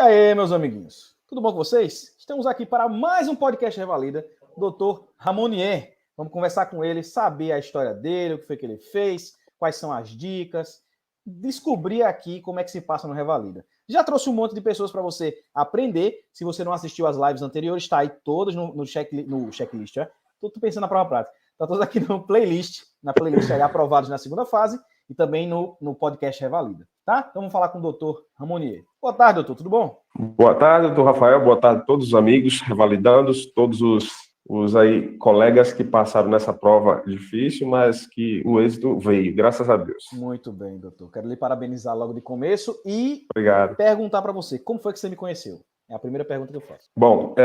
aí, meus amiguinhos? Tudo bom com vocês? Estamos aqui para mais um podcast Revalida, Dr. Ramonier. Vamos conversar com ele, saber a história dele, o que foi que ele fez, quais são as dicas, descobrir aqui como é que se passa no Revalida. Já trouxe um monte de pessoas para você aprender. Se você não assistiu as lives anteriores, está aí todas no checklist. Estou pensando na prova prática. Está todas aqui na playlist aí, aprovados na segunda fase e também no podcast Revalida. Tá? Então vamos falar com o doutor Ramonier. Boa tarde, doutor, tudo bom? Boa tarde, doutor Rafael, boa tarde a todos os amigos revalidandos, todos os aí colegas que passaram nessa prova difícil, mas que o êxito veio, graças a Deus. Muito bem, doutor. Quero lhe parabenizar logo de começo e Obrigado. Perguntar para você, como foi que você me conheceu? É a primeira pergunta que eu faço. Bom,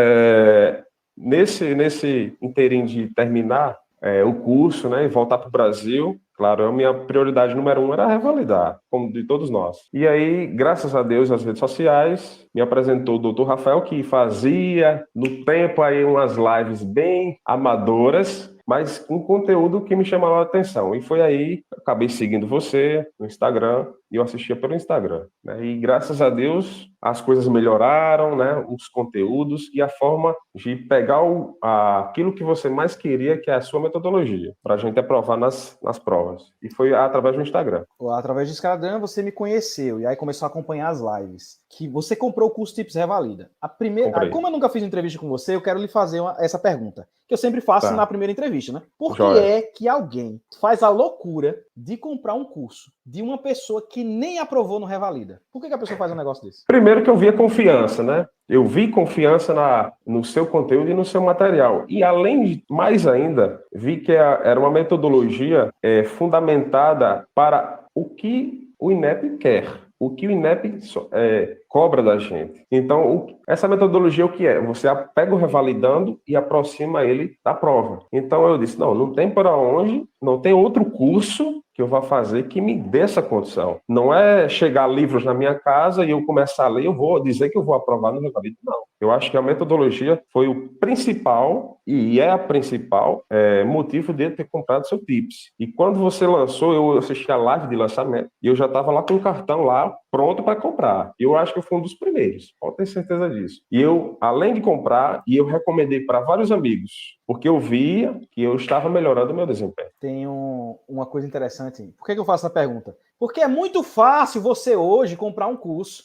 nesse inteirinho de terminar o curso, né, e voltar para o Brasil, claro, a minha prioridade número 1 era revalidar, como de todos nós. E aí, graças a Deus, as redes sociais me apresentou o doutor Rafael, que fazia, no tempo, aí umas lives bem amadoras, mas com conteúdo que me chamava a atenção. E foi aí, eu acabei seguindo você no Instagram, e eu assistia pelo Instagram, né? E graças a Deus, as coisas melhoraram, né? Os conteúdos e a forma de pegar aquilo que você mais queria, que é a sua metodologia, para a gente aprovar nas provas. E foi através do Instagram. Através do Instagram você me conheceu, e aí começou a acompanhar as lives. Que você comprou o curso Tips Revalida. Como eu nunca fiz entrevista com você, eu quero lhe fazer essa pergunta, que eu sempre faço na primeira entrevista, né? Por que é que alguém faz a loucura de comprar um curso de uma pessoa que nem aprovou no Revalida? Por que a pessoa faz um negócio desse? Primeiro que eu vi a confiança, né? Eu vi confiança no seu conteúdo e no seu material. E além de, mais ainda, vi que era uma metodologia fundamentada para o que o INEP quer. O que o INEP cobra da gente. Então, essa metodologia o que é? Você pega o revalidando e aproxima ele da prova. Então, eu disse, não tem para onde, não tem outro curso que eu vá fazer que me dê essa condição. Não é chegar livros na minha casa e eu começar a ler, eu vou dizer que eu vou aprovar no revalida. Não. Eu acho que a metodologia foi o principal, e é a principal motivo de eu ter comprado seu Tips. E quando você lançou, eu assisti a live de lançamento, e eu já estava lá com o cartão lá, pronto para comprar. Eu acho que eu fui um dos primeiros, pode ter certeza disso. E eu, além de comprar, eu recomendei para vários amigos, porque eu via que eu estava melhorando o meu desempenho. Tem uma coisa interessante. Por que eu faço essa pergunta? Porque é muito fácil você hoje comprar um curso.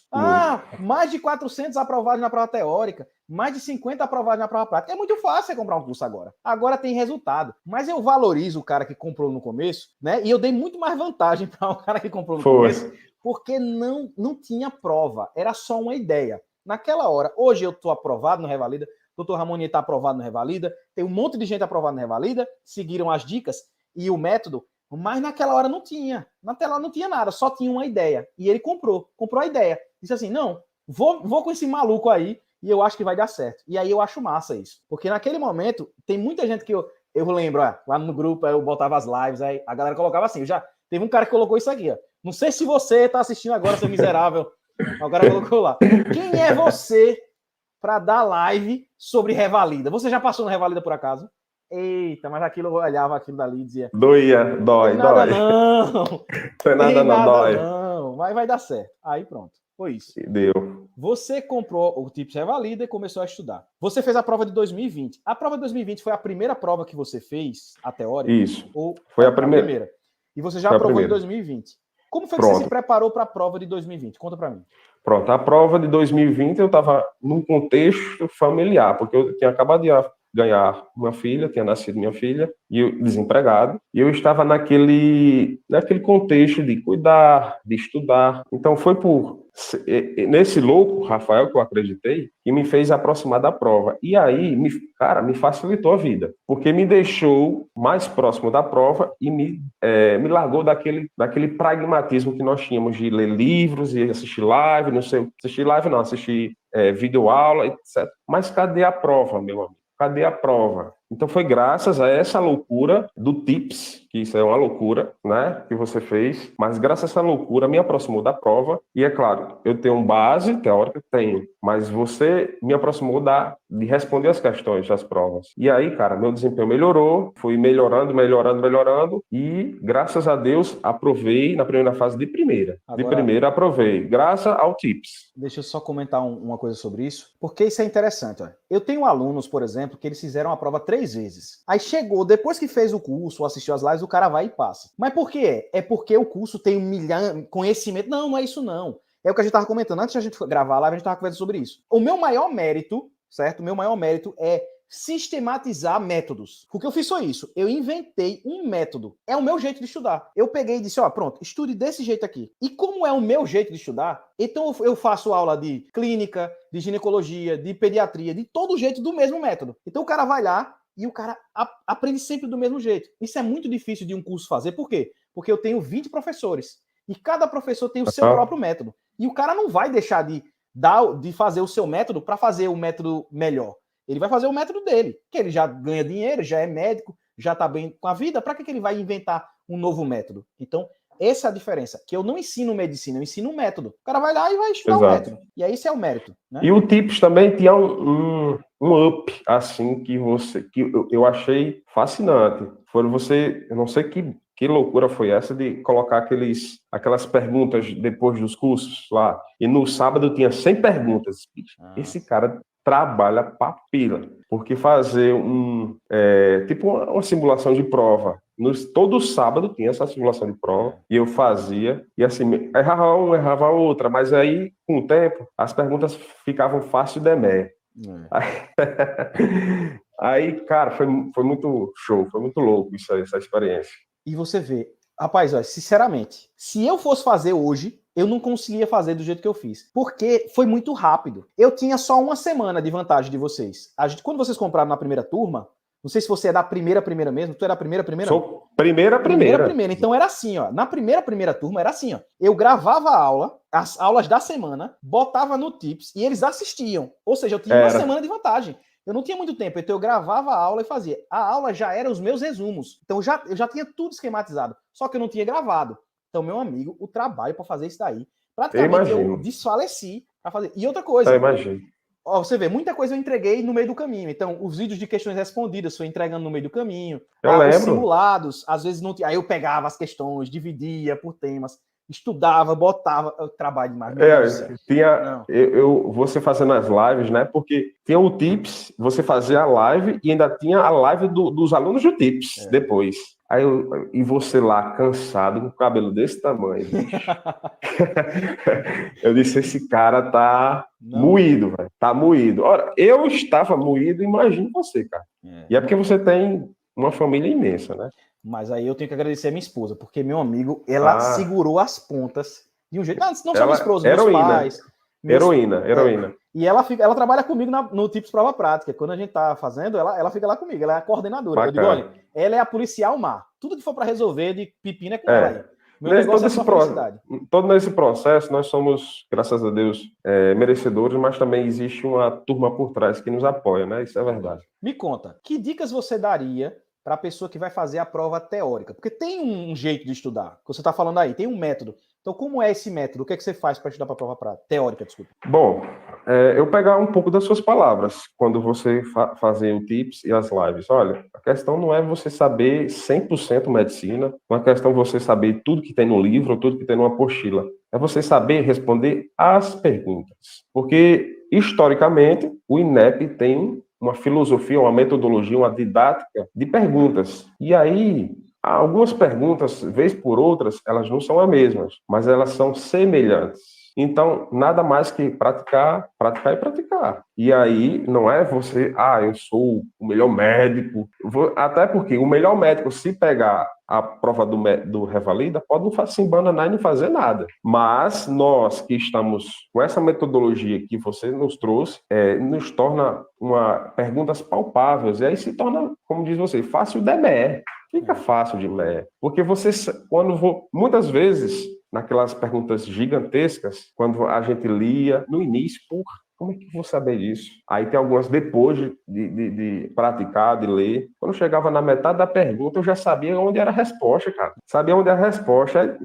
Mais de 400 aprovados na prova teórica, mais de 50 aprovados na prova prática. É muito fácil você comprar um curso agora. Agora tem resultado. Mas eu valorizo o cara que comprou no começo, né? E eu dei muito mais vantagem para o cara que comprou no começo, porque não tinha prova. Era só uma ideia. Naquela hora, hoje eu estou aprovado no Revalida, o Dr. Ramonier está aprovado no Revalida, tem um monte de gente aprovada no Revalida, seguiram as dicas e o método, mas naquela hora não tinha. Naquela hora não tinha nada, só tinha uma ideia. E ele comprou a ideia. Disse assim, não, vou com esse maluco aí e eu acho que vai dar certo. E aí eu acho massa isso. Porque naquele momento, tem muita gente que eu lembro, lá no grupo, eu botava as lives, aí a galera colocava assim, teve um cara que colocou isso aqui, ó. Não sei se você está assistindo agora, seu miserável. O cara colocou lá. Quem é você para dar live sobre Revalida? Você já passou no Revalida por acaso? Eita, mas aquilo eu olhava aquilo dali e dizia... Dói. Não. Tem nada não, dói. Não, vai dar certo. Aí pronto, foi isso. E deu. Você comprou o Tips Revalida e começou a estudar. Você fez a prova de 2020. A prova de 2020 foi a primeira prova que você fez, a teórica? Isso. Ou foi a primeira. E você já aprovou em 2020. Como foi que você se preparou para a prova de 2020? Conta para mim. Pronto, a prova de 2020 eu estava num contexto familiar, porque eu tinha acabado de ganhar uma filha, tinha nascido minha filha, e eu, desempregado, e eu estava naquele contexto de cuidar, de estudar. Então foi nesse louco, Rafael, que eu acreditei, que me fez aproximar da prova. E aí, me facilitou a vida, porque me deixou mais próximo da prova e me largou daquele pragmatismo que nós tínhamos de ler livros e assistir live, assistir videoaula, etc. Mas cadê a prova, meu amigo? Cadê a prova? Então foi graças a essa loucura do TIPS, que isso é uma loucura, né, que você fez, mas graças a essa loucura me aproximou da prova, e é claro, eu tenho base teórica, tenho, mas você me aproximou de responder as questões das provas. E aí, cara, meu desempenho melhorou, fui melhorando, e graças a Deus aprovei na primeira fase de primeira. De Agora, primeira aprovei, graças ao TIPS. deixa eu só comentar uma coisa sobre isso, porque isso é interessante. Ó. Eu tenho alunos, por exemplo, que eles fizeram a prova 3 vezes. Aí chegou, depois que fez o curso, ou assistiu as lives, o cara vai e passa. Mas por quê? É porque o curso tem 1 milhão conhecimento. Não, não é isso não. É o que a gente estava comentando. Antes de a gente gravar a live, a gente estava conversando sobre isso. O meu maior mérito, certo? O meu maior mérito é sistematizar métodos. O que eu fiz foi isso. Eu inventei um método. É o meu jeito de estudar. Eu peguei e disse, ó, pronto, estude desse jeito aqui. E como é o meu jeito de estudar, então eu faço aula de clínica, de ginecologia, de pediatria, de todo jeito do mesmo método. Então o cara vai lá e o cara aprende sempre do mesmo jeito. Isso é muito difícil de um curso fazer. Por quê? Porque eu tenho 20 professores. E cada professor tem o seu próprio método. E o cara não vai deixar de fazer o seu método para fazer o método melhor. Ele vai fazer o método dele, que ele já ganha dinheiro, já é médico, já está bem com a vida, para que ele vai inventar um novo método? Então, essa é a diferença, que eu não ensino medicina, eu ensino um método. O cara vai lá e vai estudar o método. E aí esse é o mérito. Né? E o TIPS também tinha um up, assim, que eu achei fascinante. Foi você, eu não sei que loucura foi essa de colocar aquelas perguntas depois dos cursos lá. E no sábado tinha 100 perguntas. Esse cara trabalha papila, porque fazer tipo uma simulação de prova. Todo sábado tinha essa simulação de prova, e eu fazia, e assim, errava uma, errava outra, mas aí, com o tempo, as perguntas ficavam fácil demé. Aí, cara, foi muito show, foi muito louco essa experiência. E você vê, rapaz, olha, sinceramente, se eu fosse fazer hoje, eu não conseguia fazer do jeito que eu fiz. Porque foi muito rápido. Eu tinha só 1 semana de vantagem de vocês. Quando vocês compraram na primeira turma, não sei se você é da primeira mesmo, tu é da primeira? Sou primeira. Então era assim, ó. Na primeira turma era assim, ó. Eu gravava a aula, as aulas da semana, botava no Tips e eles assistiam. Ou seja, eu tinha 1 semana de vantagem. Eu não tinha muito tempo, então eu gravava a aula e fazia. A aula já era os meus resumos. Então eu já tinha tudo esquematizado. Só que eu não tinha gravado. Então, meu amigo, o trabalho para fazer isso daí, praticamente eu desfaleci para fazer. E outra coisa. Eu imagino. Ó, você vê, muita coisa eu entreguei no meio do caminho. Então, os vídeos de questões respondidas foi entregando no meio do caminho. Eu lembro. Os simulados, às vezes não tinha. Aí eu pegava as questões, dividia por temas, estudava, botava. Trabalho demais. Você fazendo as lives, né? Porque tinha o Tips, você fazia a live e ainda tinha a live dos alunos do Tips depois. E você lá, cansado, com o cabelo desse tamanho. Eu disse, esse cara tá moído, velho. Tá moído. Ora, eu estava moído, imagino você, cara. E é porque você tem uma família imensa, né? Mas aí eu tenho que agradecer a minha esposa, porque, meu amigo, ela segurou as pontas de um jeito... Não só minha esposa, meus pais... Heroína. E ela trabalha comigo no Tips Prova Prática. Quando a gente tá fazendo, ela fica lá comigo. Ela é a coordenadora. Bacana. Eu digo, olha, ela é a policial mar. Tudo que for para resolver de pepino é com ela aí. Meu negócio é só felicidade. Todo nesse processo, nós somos, graças a Deus, merecedores, mas também existe uma turma por trás que nos apoia, né? Isso é verdade. Me conta, que dicas você daria para a pessoa que vai fazer a prova teórica? Porque tem um jeito de estudar, que você está falando aí, tem um método. Então, como é esse método? O que é que você faz para estudar para a prova teórica? Desculpa. Bom, eu pegar um pouco das suas palavras, quando você fazer o Tips e as lives. Olha, a questão não é você saber 100% medicina, não é questão de você saber tudo que tem no livro, tudo que tem numa apostila. É você saber responder as perguntas. Porque, historicamente, o INEP tem uma filosofia, uma metodologia, uma didática de perguntas. E aí, algumas perguntas, vez por outras, elas não são as mesmas, mas elas são semelhantes. Então, nada mais que praticar e praticar. E aí, não é você, eu sou o melhor médico. Até porque o melhor médico, se pegar a prova do Revalida, pode não se embananar e não fazer nada. Mas nós que estamos com essa metodologia que você nos trouxe, nos torna perguntas palpáveis. E aí se torna, como diz você, fácil demé. Fica fácil de ler. Porque muitas vezes, naquelas perguntas gigantescas, quando a gente lia no início, como é que eu vou saber disso? Aí tem algumas depois de praticar, de ler. Quando eu chegava na metade da pergunta, eu já sabia onde era a resposta, cara. Sabia onde era a resposta,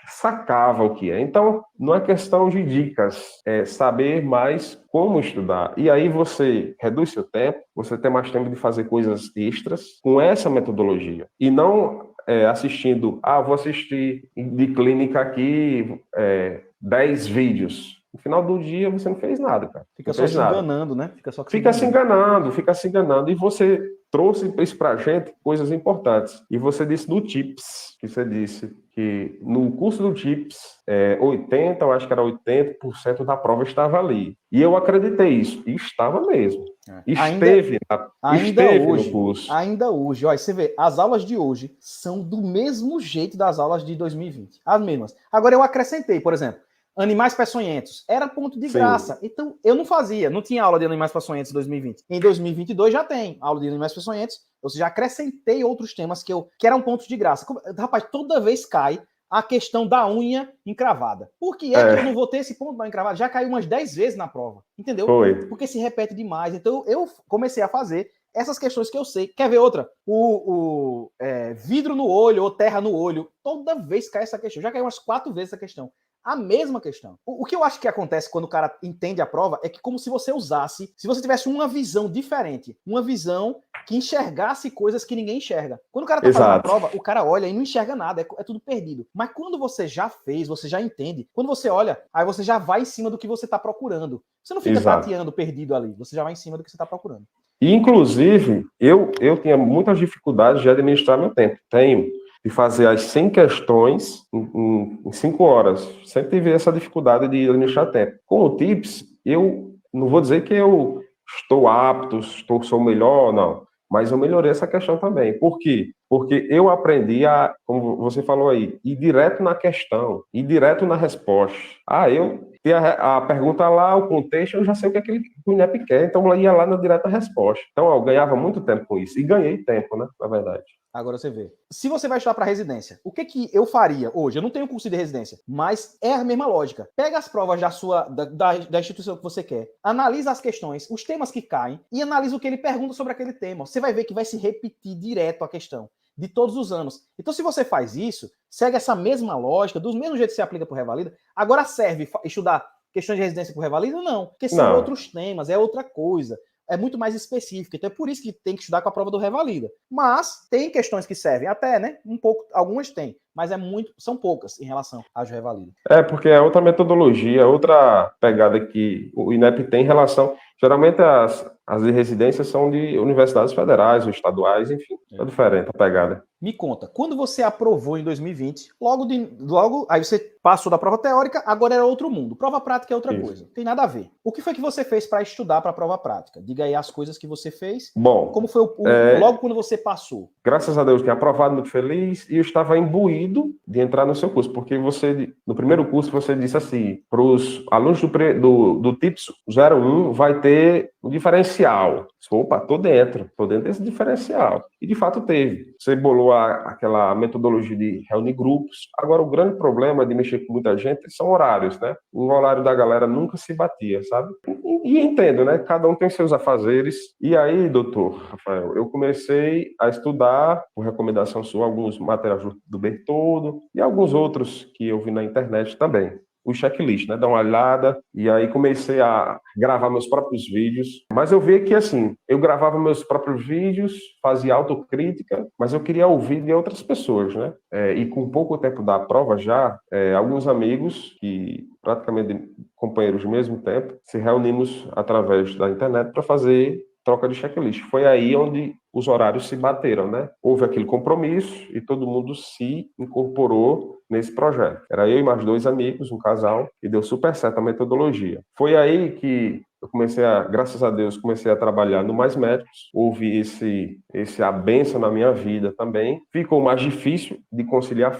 sacava o que é. Então, não é questão de dicas, é saber mais como estudar. E aí você reduz seu tempo, você tem mais tempo de fazer coisas extras com essa metodologia. E não assistindo, vou assistir de clínica aqui 10 vídeos. No final do dia, você não fez nada, cara. Fica só se enganando, né? Fica se enganando. E você trouxe isso pra gente, coisas importantes. E você disse do TIPS, que você disse que no curso do TIPS, 80% da prova estava ali. E eu acreditei isso. E estava mesmo. Esteve no curso. Ainda hoje. Olha, você vê, as aulas de hoje são do mesmo jeito das aulas de 2020. As mesmas. Agora eu acrescentei, por exemplo, animais peçonhentos. Era ponto de graça. Então, eu não fazia. Não tinha aula de animais peçonhentos em 2020. Em 2022 já tem aula de animais peçonhentos. Eu já acrescentei outros temas que eram pontos de graça. Rapaz, toda vez cai a questão da unha encravada. Por que é que eu não vou ter esse ponto da encravada? Já caiu umas 10 vezes na prova. Entendeu? Porque se repete demais. Então, eu comecei a fazer essas questões que eu sei. Quer ver outra? Vidro no olho ou terra no olho. Toda vez cai essa questão. Já caiu umas 4 vezes essa questão. A mesma questão. O que eu acho que acontece quando o cara entende a prova é que como se você tivesse uma visão diferente, uma visão que enxergasse coisas que ninguém enxerga. Quando o cara tá fazendo a prova, o cara olha e não enxerga nada, é tudo perdido. Mas quando você já fez, você já entende, quando você olha, aí você já vai em cima do que você tá procurando. Você não fica tateando perdido ali, você já vai em cima do que você tá procurando. E, inclusive, eu tinha muitas dificuldades de administrar meu tempo. De fazer as 100 questões em 5 horas. Sempre tive essa dificuldade de administrar tempo. Com o TIPS, eu não vou dizer que eu estou apto, sou melhor, não. Mas eu melhorei essa questão também. Por quê? Porque eu aprendi a, como você falou aí, ir direto na questão, ir direto na resposta. Eu tenho a pergunta lá, o contexto, eu já sei o que o INEP quer, então eu ia lá na direta resposta. Então eu ganhava muito tempo com isso. E ganhei tempo, né, na verdade. Agora você vê. Se você vai estudar para residência, o que eu faria hoje? Eu não tenho curso de residência, mas é a mesma lógica. Pega as provas da instituição que você quer, analisa as questões, os temas que caem e analisa o que ele pergunta sobre aquele tema. Você vai ver que vai se repetir direto a questão de todos os anos. Então, se você faz isso, segue essa mesma lógica, do mesmo jeito que você aplica para o Revalida, agora serve estudar questões de residência para o Revalida? Não, porque são outros temas, é outra coisa. É muito mais específico, então é por isso que tem que estudar com a prova do Revalida. Mas tem questões que servem até, né? Um pouco, algumas tem, mas são poucas em relação às do Revalida. Porque é outra metodologia, outra pegada que o INEP tem em relação. Geralmente as de residência são de universidades federais ou estaduais, enfim, é diferente a pegada. Me conta, quando você aprovou em 2020, logo aí você passou da prova teórica, agora era outro mundo. Prova prática é outra coisa, não tem nada a ver. O que foi que você fez para estudar para a prova prática? Diga aí as coisas que você fez. Bom, como foi logo quando você passou? Graças a Deus, tinha aprovado, muito feliz, e eu estava imbuído de entrar no seu curso, porque no primeiro curso você disse assim, para os alunos do TIPS 01 vai ter um diferencial. Opa, tô dentro desse diferencial. E de fato teve. Você bolou aquela metodologia de reunir grupos. Agora, o grande problema de mexer com muita gente são horários, né? O horário da galera nunca se batia, sabe? E entendo, né? Cada um tem seus afazeres. E aí, doutor Rafael, eu comecei a estudar, por recomendação sua, alguns materiais do Bertoldo e alguns outros que eu vi na internet também. O checklist, né? Dar uma olhada, e aí comecei a gravar meus próprios vídeos. Mas eu vi que, assim, eu gravava meus próprios vídeos, fazia autocrítica, mas eu queria ouvir de outras pessoas, né? E com pouco tempo da prova já, alguns amigos, que praticamente companheiros do mesmo tempo, se reunimos através da internet para fazer troca de checklist. Foi aí onde os horários se bateram, né? Houve aquele compromisso e todo mundo se incorporou nesse projeto. Era eu e mais 2 amigos, um casal, e deu super certo a metodologia. Foi aí que eu graças a Deus, comecei a trabalhar no Mais Médicos. Houve a bênção na minha vida também. Ficou mais difícil de conciliar,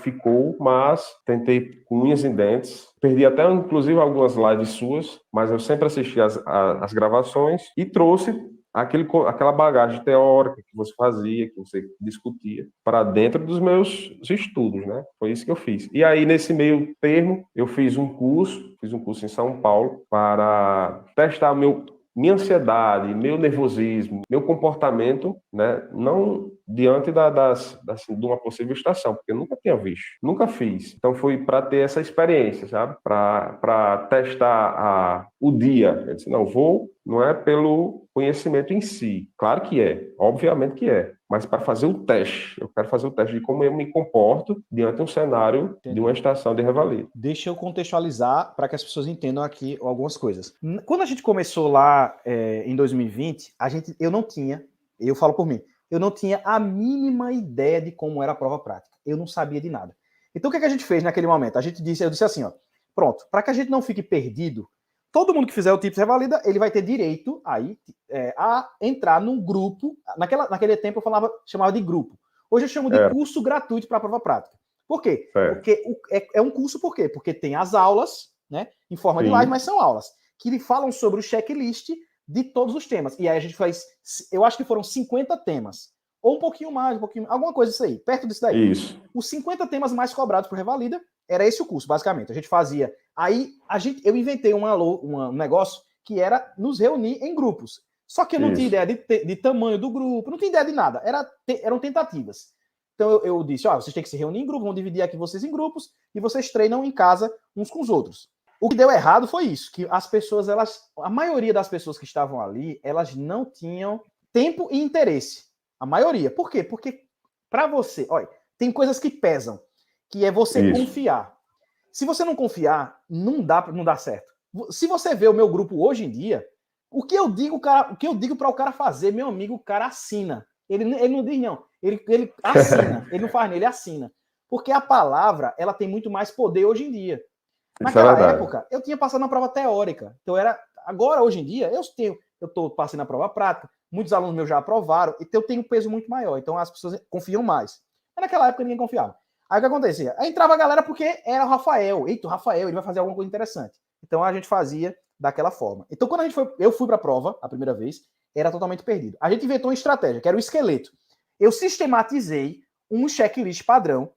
mas tentei com unhas e dentes. Perdi até, inclusive, algumas lives suas, mas eu sempre assisti as gravações e trouxe aquela bagagem teórica que você fazia, que você discutia, para dentro dos meus estudos, né? Foi isso que eu fiz. E aí, nesse meio termo, eu fiz um curso em São Paulo para testar minha ansiedade, meu nervosismo, meu comportamento, né? Não diante de uma possível estação, porque eu nunca tinha visto, nunca fiz. Então, foi para ter essa experiência, sabe? Para testar o dia. Eu disse, não é pelo conhecimento em si. Claro que é, obviamente que é. Mas para fazer o teste, eu quero fazer o teste de como eu me comporto diante de um cenário de uma estação de revalia. Deixa eu contextualizar para que as pessoas entendam aqui algumas coisas. Quando a gente começou lá em 2020, eu não tinha, eu falo por mim, eu não tinha a mínima ideia de como era a prova prática. Eu não sabia de nada. Então o que a gente fez naquele momento? Eu disse assim, ó, pronto, para que a gente não fique perdido, todo mundo que fizer o TIPS Revalida, ele vai ter direito aí a entrar num grupo. Naquele tempo eu chamava de grupo. Hoje eu chamo de curso gratuito para a prova prática. Por quê? Porque é um curso, por quê? Porque tem as aulas, né, em forma de live, mas são aulas que falam sobre o checklist de todos os temas. E aí a gente faz, eu acho que foram 50 temas. Ou um pouquinho mais, alguma coisa isso aí, perto disso daí. Isso. Os 50 temas mais cobrados por Revalida, era esse o curso, basicamente. A gente fazia. Aí eu inventei um negócio que era nos reunir em grupos. Só que eu não tinha ideia de tamanho do grupo, não tinha ideia de nada. Eram tentativas. Então eu disse, vocês têm que se reunir em grupo, vão dividir aqui vocês em grupos e vocês treinam em casa uns com os outros. O que deu errado foi isso, que as pessoas, a maioria das pessoas que estavam ali, elas não tinham tempo e interesse. A maioria. Por quê? Porque para você, olha, tem coisas que pesam, que é você confiar. Se você não confiar, não dá certo. Se você vê o meu grupo hoje em dia, o que eu digo para o cara fazer, meu amigo, o cara assina. Ele não diz não, ele assina, ele não faz nem, ele assina. Porque a palavra, ela tem muito mais poder hoje em dia. Naquela época, eu tinha passado na prova teórica. Então agora, hoje em dia, eu estou passando na prova prática, muitos alunos meus já aprovaram, então eu tenho um peso muito maior. Então as pessoas confiam mais. Mas naquela época ninguém confiava. Aí o que acontecia? Aí entrava a galera porque era o Rafael. Eita, o Rafael, ele vai fazer alguma coisa interessante. Então a gente fazia daquela forma. Então quando eu fui para a prova, a primeira vez, era totalmente perdido. A gente inventou uma estratégia, que era o esqueleto. Eu sistematizei um checklist padrão,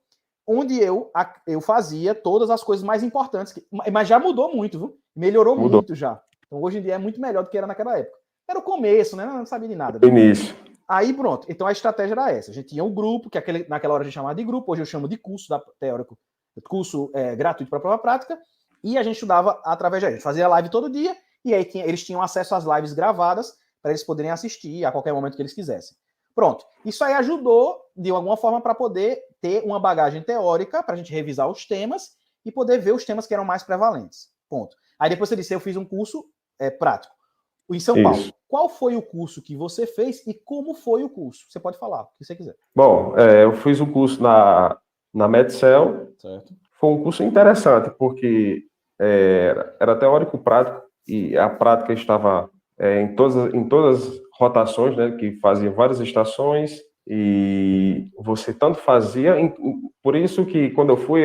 onde eu fazia todas as coisas mais importantes. Mas já mudou muito, viu? Melhorou muito já. Então hoje em dia é muito melhor do que era naquela época. Era o começo, né? Não sabia de nada. Né? Início. Aí pronto, então a estratégia era essa. A gente tinha um grupo, que naquela hora a gente chamava de grupo, hoje eu chamo de curso teórico, curso gratuito para prova prática, e a gente estudava através a gente fazia live todo dia, e aí eles tinham acesso às lives gravadas para eles poderem assistir a qualquer momento que eles quisessem. Pronto, isso aí ajudou de alguma forma para poder ter uma bagagem teórica, para a gente revisar os temas e poder ver os temas que eram mais prevalentes. Ponto. Aí depois você disse, eu fiz um curso prático em São Paulo. Qual foi o curso que você fez e como foi o curso? Você pode falar, o que você quiser. Bom, eu fiz um curso na Medcel. Certo. Foi um curso interessante, porque era teórico-prático, e a prática estava em todas as rotações, né, que faziam várias estações, e você tanto fazia, por isso que quando eu fui,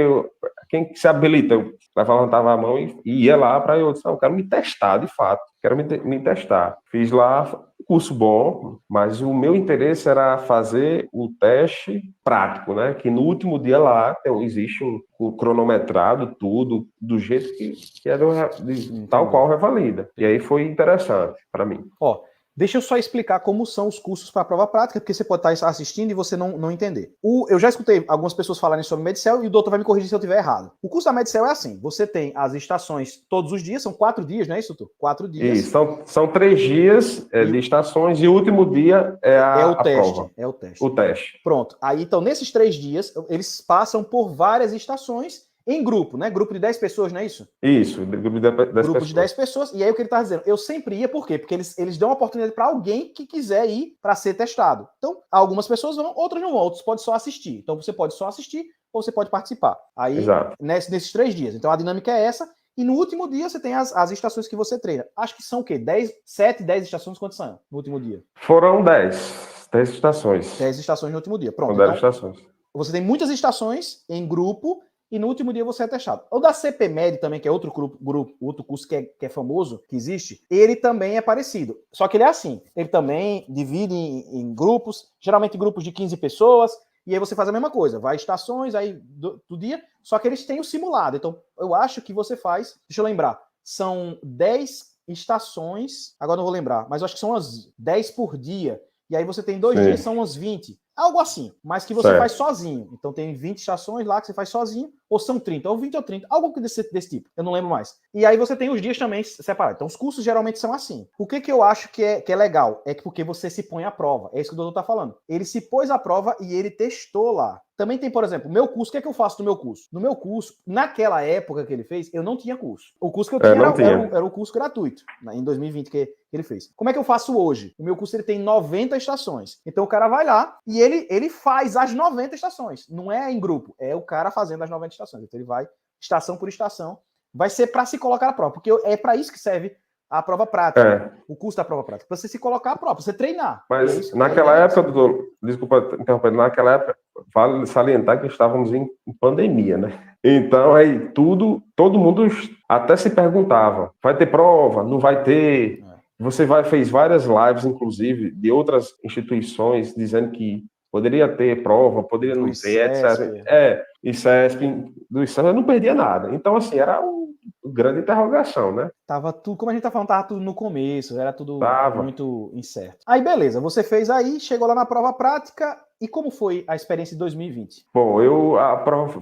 quem se habilita, eu levantava a mão e ia lá para eu disse, eu quero me testar, de fato, quero me testar. Fiz lá um curso bom, mas o meu interesse era fazer o teste prático, né? Que no último dia lá existe um cronometrado, tudo, do jeito que é tal qual revalida. E aí foi interessante para mim. Deixa eu só explicar como são os cursos para a prova prática, porque você pode estar assistindo e você não entender. Eu já escutei algumas pessoas falarem sobre Medcel e o doutor vai me corrigir se eu estiver errado. O curso da Medcel é assim, você tem as estações todos os dias, são 4 dias, não é isso, doutor? 4 dias. Isso, são 3 dias de estações e o último dia é o teste, prova. É o teste. O teste. Pronto. Aí, então, nesses 3 dias, eles passam por várias estações em grupo, né? Grupo de 10 pessoas, não é isso? Isso, grupo de 10 pessoas. Grupo de 10 pessoas. E aí o que ele tá dizendo? Eu sempre ia, por quê? Porque eles dão uma oportunidade para alguém que quiser ir para ser testado. Então, algumas pessoas vão, outras não vão, outros podem só assistir. Então, você pode só assistir ou você pode participar. Aí, nesses 3 dias. Então, a dinâmica é essa. E no último dia, você tem as estações que você treina. Acho que são o quê? 7, 10 estações? Quantas são no último dia? Foram 10 estações. 10 estações no último dia. Pronto. São 10 estações. Você tem muitas estações em grupo e no último dia você é testado. O da CPMED também, que é outro outro curso que é famoso, que existe, ele também é parecido. Só que ele é assim, ele também divide em grupos, geralmente grupos de 15 pessoas, e aí você faz a mesma coisa, vai estações aí do dia, só que eles têm o simulado. Então, eu acho que você faz, deixa eu lembrar, são 10 estações, agora não vou lembrar, mas eu acho que são umas 10 por dia, e aí você tem 2 dias, são umas 20. Algo assim, mas que você faz sozinho. Então tem 20 estações lá que você faz sozinho, ou são 30, ou 20 ou 30, algo desse tipo, eu não lembro mais. E aí você tem os dias também separados. Então os cursos geralmente são assim. O que eu acho que é legal? É que porque você se põe à prova. É isso que o doutor tá falando. Ele se pôs à prova e ele testou lá. Também tem, por exemplo, o meu curso. O que é que eu faço no meu curso? No meu curso, naquela época que ele fez, eu não tinha curso. O curso que eu tinha era o curso gratuito, em 2020 que ele fez. Como é que eu faço hoje? O meu curso ele tem 90 estações. Então o cara vai lá e ele faz as 90 estações. Não é em grupo, é o cara fazendo as 90 estações. Então ele vai estação por estação. Vai ser para se colocar na prova, porque é para isso que serve a prova prática. O curso da prova prática. Para você se colocar à prova, para você treinar. Mas naquela época, doutor, desculpa interromper, naquela época, vale salientar que estávamos em pandemia, né? Então, aí todo mundo até se perguntava, vai ter prova? Não vai ter? Você fez várias lives, inclusive, de outras instituições, dizendo que poderia ter prova, poderia não ter, etc. E CESP, do ICESP, eu não perdia nada. Então, assim, era uma grande interrogação, né? Tava tudo, como a gente tá falando, tava tudo no começo, era tudo muito incerto. Aí, beleza, você fez aí, chegou lá na prova prática, e como foi a experiência de 2020? Bom, a prova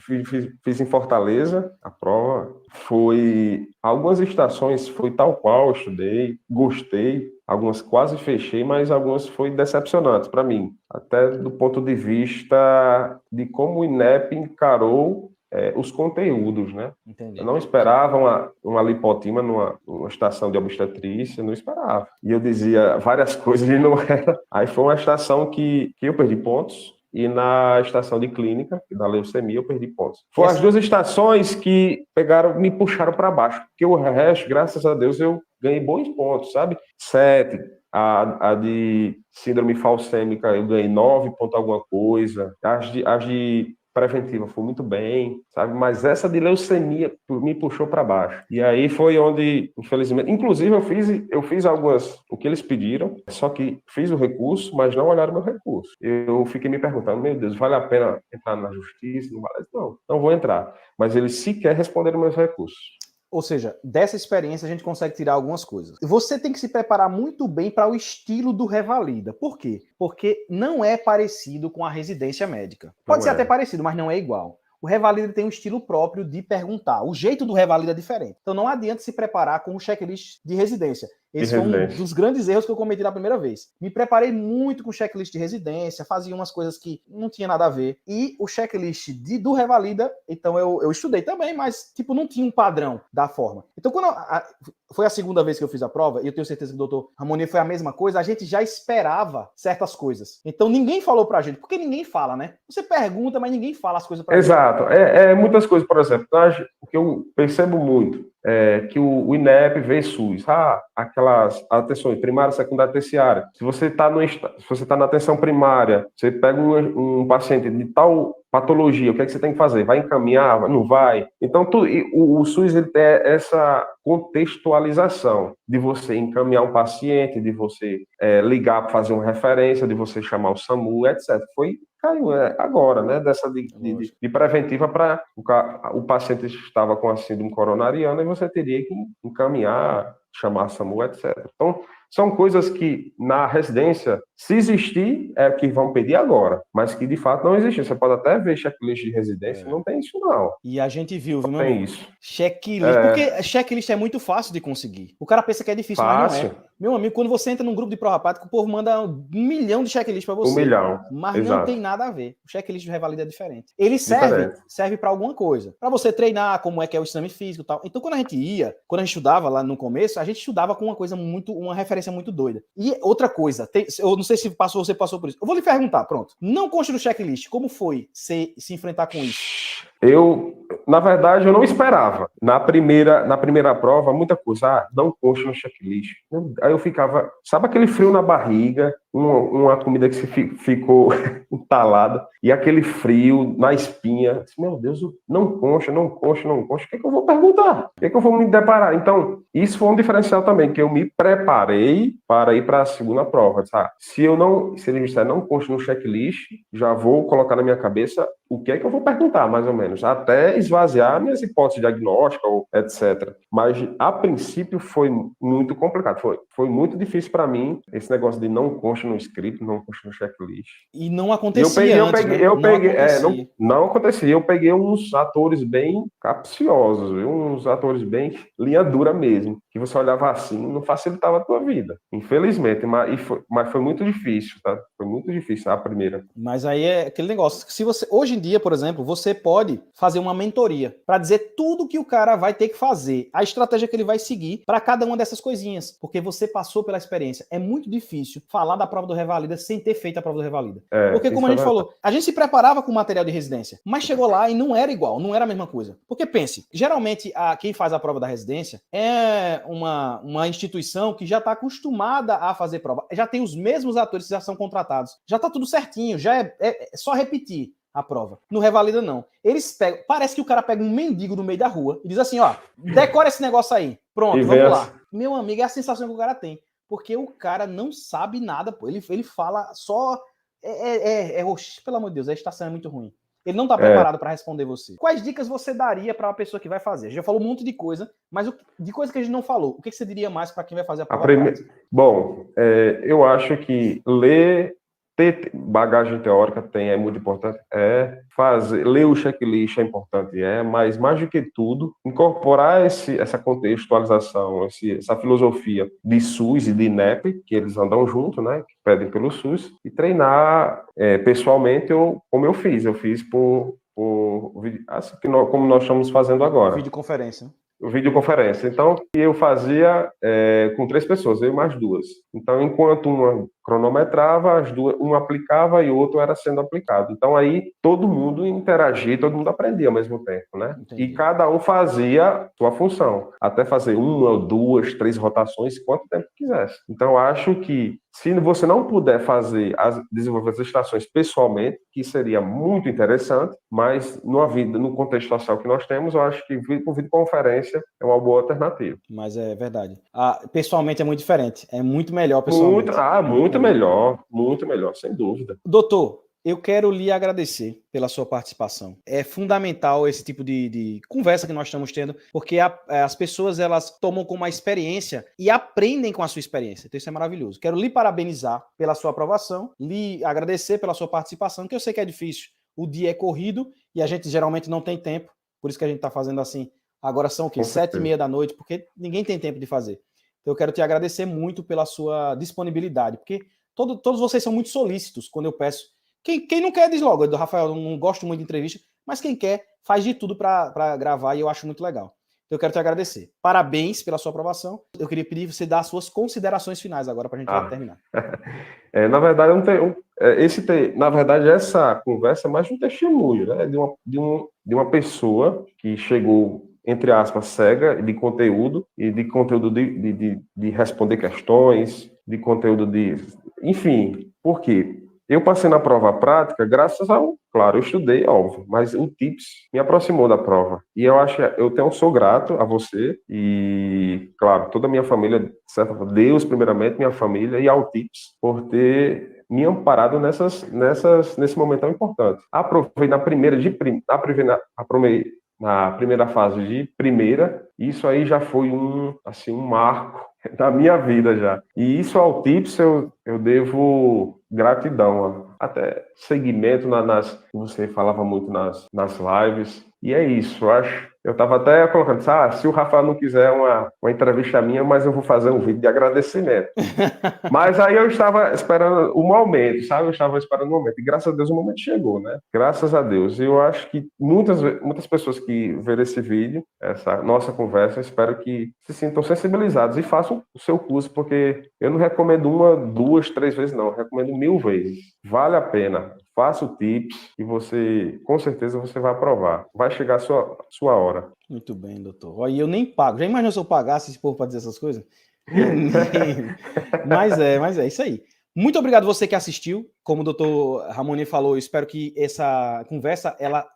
fiz em Fortaleza, a prova foi... Algumas estações foi tal qual, eu estudei, gostei, algumas quase fechei, mas algumas foi decepcionantes para mim, até do ponto de vista de como o INEP encarou os conteúdos, né? Entendi. Eu não esperava uma lipotima numa estação de obstetrícia, não esperava. E eu dizia várias coisas e não era. Aí foi uma estação que eu perdi pontos, e na estação de clínica, da leucemia, eu perdi pontos. Foram as duas estações que me puxaram para baixo, porque o resto, graças a Deus, eu ganhei bons pontos, sabe? 7, a de síndrome falcêmica eu ganhei 9 ponto alguma coisa, as de preventiva foi muito bem, sabe? Mas essa de leucemia me puxou para baixo. E aí foi onde, infelizmente, inclusive eu fiz algumas, o que eles pediram, só que fiz o recurso, mas não olharam meu recurso. Eu fiquei me perguntando, meu Deus, vale a pena entrar na justiça? Não vale? Não vou entrar. Mas eles sequer responderam meus recursos. Ou seja, dessa experiência a gente consegue tirar algumas coisas. Você tem que se preparar muito bem para o estilo do Revalida. Por quê? Porque não é parecido com a residência médica. Pode ser até parecido, mas não é igual. O Revalida tem um estilo próprio de perguntar. O jeito do Revalida é diferente. Então não adianta se preparar com o checklist de residência. Esse foi um dos grandes erros que eu cometi na primeira vez. Me preparei muito com o checklist de residência, fazia umas coisas que não tinha nada a ver. E o checklist do Revalida, então eu estudei também, mas tipo não tinha um padrão da forma. Então quando foi a segunda vez que eu fiz a prova, e eu tenho certeza que o doutor Ramoni foi a mesma coisa, a gente já esperava certas coisas. Então ninguém falou pra gente, porque ninguém fala, né? Você pergunta, mas ninguém fala as coisas pra gente. Exato. Muitas coisas, por exemplo, o que eu percebo muito é que o INEP vê SUS, aquelas atenções primária, secundária, terciária. Se você está na atenção primária, você pega um paciente de tal patologia, o que é que você tem que fazer? Vai encaminhar? Não vai? Então, o SUS ele tem essa contextualização de você encaminhar um paciente, de você ligar para fazer uma referência, de você chamar o SAMU, etc. Caiu agora, né? Dessa de preventiva para o paciente estava com a síndrome coronariana e você teria que encaminhar, chamar SAMU, etc. Então, são coisas que na residência, se existir, é que vão pedir agora, mas que de fato não existe. Você pode até ver checklist de residência, não tem isso não. E a gente viu, não tem isso. Checklist, porque checklist é muito fácil de conseguir. O cara pensa que é difícil, mas não é. Meu amigo, quando você entra num grupo de prova prática, o povo manda 1 milhão de checklists para você. 1 milhão. Mas exato. Não tem nada a ver. O checklist do Revalida é diferente. Ele serve para alguma coisa. Para você treinar como é que é o exame físico e tal. Então, quando a gente estudava lá no começo, a gente estudava com uma referência muito doida. E outra coisa, eu não sei se você passou por isso. Eu vou lhe perguntar, pronto. Não consta no checklist, como foi se enfrentar com isso? Na verdade, eu não esperava. Na primeira prova, muita coisa. Não consta no checklist. Aí eu ficava, sabe aquele frio na barriga, uma comida que ficou entalada, e aquele frio na espinha. Meu Deus, não consta, não consta, não consta. O que é que eu vou perguntar? O que é que eu vou me deparar? Então, isso foi um diferencial também, que eu me preparei para ir para a segunda prova. Sabe? Se ele disser não consta no checklist, já vou colocar na minha cabeça o que é que eu vou perguntar, mais ou menos, até esvaziar minhas hipóteses diagnósticas, etc. Mas, a princípio, foi muito complicado. Foi muito difícil para mim, esse negócio de não consta no script, não consta no checklist. E não acontecia antes, né? Não acontecia. Eu peguei uns atores bem capciosos, uns atores bem linha dura mesmo, que você olhava assim, não facilitava a tua vida, infelizmente, mas foi muito difícil, tá? Foi muito difícil a primeira. Mas aí é aquele negócio, se você, hoje em dia, por exemplo, você pode fazer uma mentoria para dizer tudo que o cara vai ter que fazer, a estratégia que ele vai seguir para cada uma dessas coisinhas, porque você passou pela experiência. É muito difícil falar da prova do Revalida sem ter feito a prova do Revalida. Porque, como a gente falou, a gente se preparava com material de residência, mas chegou lá e não era igual, não era a mesma coisa. Porque pense, geralmente quem faz a prova da residência é uma instituição que já está acostumada a fazer prova, já tem os mesmos atores que já são contratados, já está tudo certinho, já é só repetir a prova. No Revalida, não. Eles pegam, parece que o cara pega um mendigo no meio da rua e diz assim, ó, decora esse negócio aí, pronto, vamos lá. Meu amigo, é a sensação que o cara tem, porque o cara não sabe nada, pô. Ele fala só, pelo amor de Deus, a estação é muito ruim. Ele não está preparado para responder você. Quais dicas você daria para uma pessoa que vai fazer? Já falou um monte de coisa, mas de coisa que a gente não falou. O que você diria mais para quem vai fazer a prova prática? Bom, eu acho que ter bagagem teórica é muito importante. Ler o checklist é importante, mas mais do que tudo, incorporar essa contextualização, essa filosofia de SUS e de INEP, que eles andam junto, né, que pedem pelo SUS, e treinar pessoalmente, como eu fiz. Eu fiz por assim, como nós estamos fazendo agora. Videoconferência. Videoconferência. Então, eu fazia com 3 pessoas, eu e mais 2. Então, enquanto uma cronometrava, as duas, um aplicava e o outro era sendo aplicado. Então, aí todo mundo interagia, todo mundo aprendia ao mesmo tempo, né? Entendi. E cada um fazia sua função, até fazer 1, 2, 3 rotações, quanto tempo quisesse. Então, acho que se você não puder desenvolver as estações pessoalmente, que seria muito interessante, mas no contexto social que nós temos, eu acho que por videoconferência é uma boa alternativa. Mas é verdade. Pessoalmente é muito diferente. É muito melhor pessoalmente. Muito melhor, sem dúvida. Doutor, eu quero lhe agradecer pela sua participação. É fundamental esse tipo de conversa que nós estamos tendo, porque as pessoas elas tomam como uma experiência e aprendem com a sua experiência. Então isso é maravilhoso. Quero lhe parabenizar pela sua aprovação, lhe agradecer pela sua participação, que eu sei que é difícil. O dia é corrido e a gente geralmente não tem tempo, por isso que a gente está fazendo assim. Agora são o quê? 7h30 da noite, porque ninguém tem tempo de fazer. Então eu quero te agradecer muito pela sua disponibilidade, porque todos vocês são muito solícitos quando eu peço. Quem não quer diz logo, do Rafael, eu não gosto muito de entrevista, mas quem quer faz de tudo para gravar e eu acho muito legal. Então eu quero te agradecer. Parabéns pela sua aprovação. Eu queria pedir você dar as suas considerações finais agora para a gente terminar. Na verdade, na verdade, essa conversa é mais um testemunho, né? de uma pessoa que chegou, entre aspas, cega de conteúdo, e de conteúdo de responder questões, de conteúdo enfim, por quê? Eu passei na prova prática graças claro, eu estudei, óbvio, mas o TIPS me aproximou da prova. E eu sou grato a você e, claro, toda a minha família, Deus primeiramente, minha família, e ao TIPS por ter me amparado nesse momento tão importante. Aprovei na primeira fase de primeira, isso aí já foi um marco da minha vida já. E isso ao TIPS eu devo gratidão, até seguimento você falava muito nas lives, e é isso, eu estava até colocando, se o Rafael não quiser uma entrevista minha, mas eu vou fazer um vídeo de agradecimento. Mas aí eu estava esperando o momento, sabe? Eu estava esperando o momento. E graças a Deus o momento chegou, né? Graças a Deus. E eu acho que muitas pessoas que verem esse vídeo, essa nossa conversa, espero que se sintam sensibilizados e façam o seu curso, porque eu não recomendo 1, 2, 3 vezes, não. Eu recomendo 1000 vezes. Vale a pena. faça o tips e você, com certeza, você vai aprovar. Vai chegar a sua hora. Muito bem, doutor. Aí eu nem pago. Já imaginou se eu pagasse esse povo para dizer essas coisas? Mas é isso aí. Muito obrigado você que assistiu. Como o doutor Ramoni falou, eu espero que essa conversa ela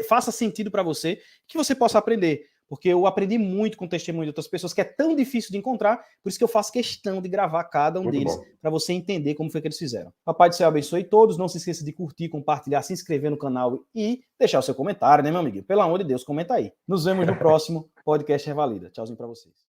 faça sentido para você, que você possa aprender. Porque eu aprendi muito com o testemunho de outras pessoas, que é tão difícil de encontrar, por isso que eu faço questão de gravar cada um deles, para você entender como foi que eles fizeram. Papai do Céu abençoe todos, não se esqueça de curtir, compartilhar, se inscrever no canal e deixar o seu comentário, né, meu amiguinho? Pelo amor de Deus, comenta aí. Nos vemos no próximo podcast Revalida. Tchauzinho para vocês.